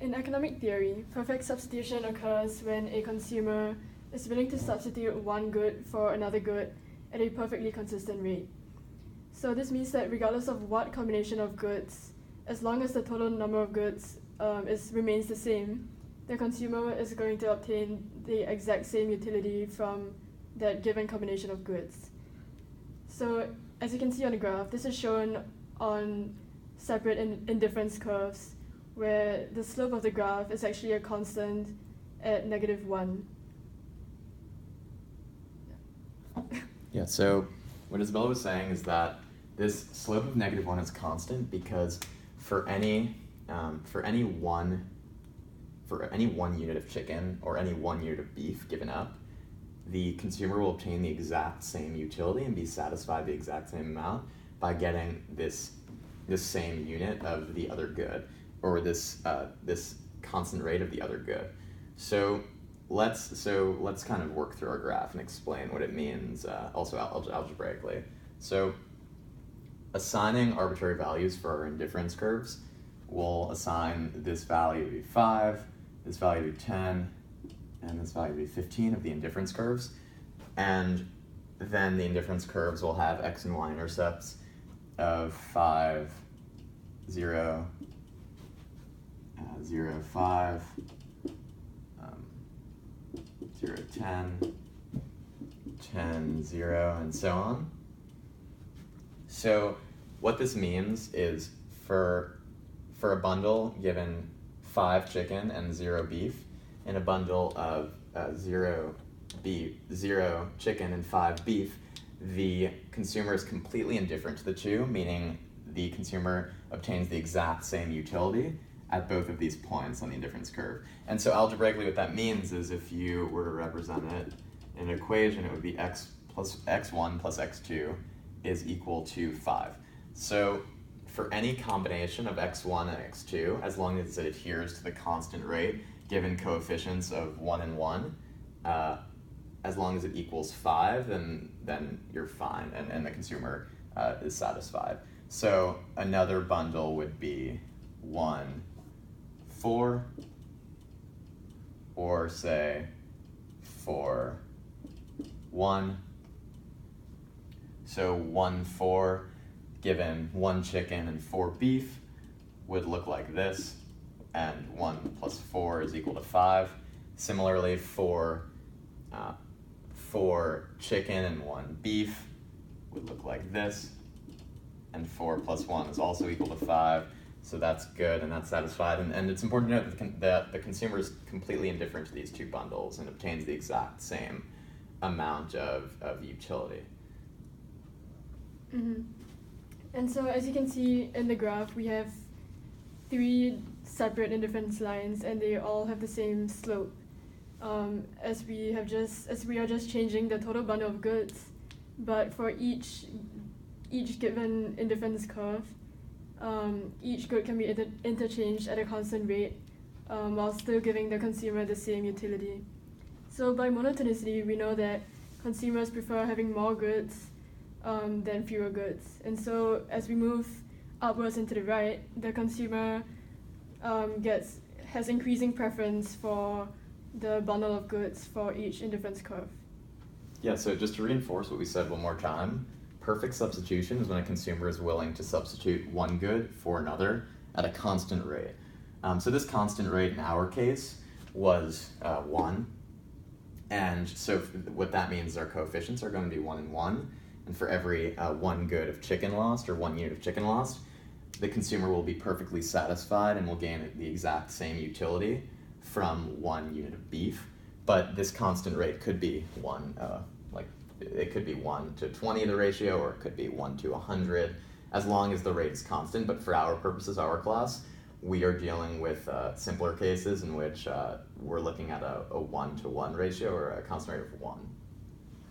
In economic theory, perfect substitution occurs when a consumer is willing to substitute one good for another good at a perfectly consistent rate. So this means that regardless of what combination of goods, as long as the total number of goods remains the same, the consumer is going to obtain the exact same utility from that given combination of goods. So as you can see on the graph, this is shown on separate indifference curves, where the slope of the graph is actually a constant at -1. Yeah, so what Isabella was saying is that this slope of -1 is constant because for any one unit of chicken or any one unit of beef given up, the consumer will obtain the exact same utility and be satisfied the exact same amount by getting this same unit of the other good, or this constant rate of the other good. So let's kind of work through our graph and explain what it means, also algebraically. So assigning arbitrary values for our indifference curves, we'll assign this value to be 5, this value to be 10, and this value to be 15 of the indifference curves. And then the indifference curves will have x and y intercepts of 5, 0, 0, 5, 0, 10, 10, 0, and so on. So what this means is for a bundle given 5 chicken and 0 beef, in a bundle of 0 chicken and 5 beef, the consumer is completely indifferent to the two, meaning the consumer obtains the exact same utility at both of these points on the indifference curve. And so algebraically what that means is if you were to represent it in an equation, it would be x1 plus x2 is equal to 5. So for any combination of x1 and x2, as long as it adheres to the constant rate given coefficients of 1 and 1, as long as it equals 5, then you're fine, and the consumer is satisfied. So another bundle would be 1, 4, or say 4, 1. So 1, 4 given 1 chicken and 4 beef would look like this, and 1 plus 4 is equal to 5. Similarly, for chicken and 1 beef would look like this, and 4 plus 1 is also equal to 5. So that's good, and that's satisfied. And it's important to note that the consumer is completely indifferent to these two bundles and obtains the exact same amount of utility. Mm-hmm. And so as you can see in the graph, we have 3 separate indifference lines, and they all have the same slope. As we are just changing the total bundle of goods, but for each given indifference curve, each good can be interchanged at a constant rate, while still giving the consumer the same utility. So by monotonicity, we know that consumers prefer having more goods than fewer goods. And so as we move upwards and to the right, the consumer has increasing preference for the bundle of goods for each indifference curve. Yeah, so just to reinforce what we said one more time, perfect substitution is when a consumer is willing to substitute one good for another at a constant rate. So this constant rate in our case was 1. And so what that means is our coefficients are going to be 1 and 1. And for every 1 good of chicken lost, or 1 unit of chicken lost, the consumer will be perfectly satisfied and will gain the exact same utility from 1 unit of beef. But this constant rate could be 1, it could be 1 to 20 the ratio, or it could be 1 to 100, as long as the rate is constant. But for our purposes, our class, we are dealing with simpler cases in which we're looking at a 1-to-1 ratio, or a constant rate of 1.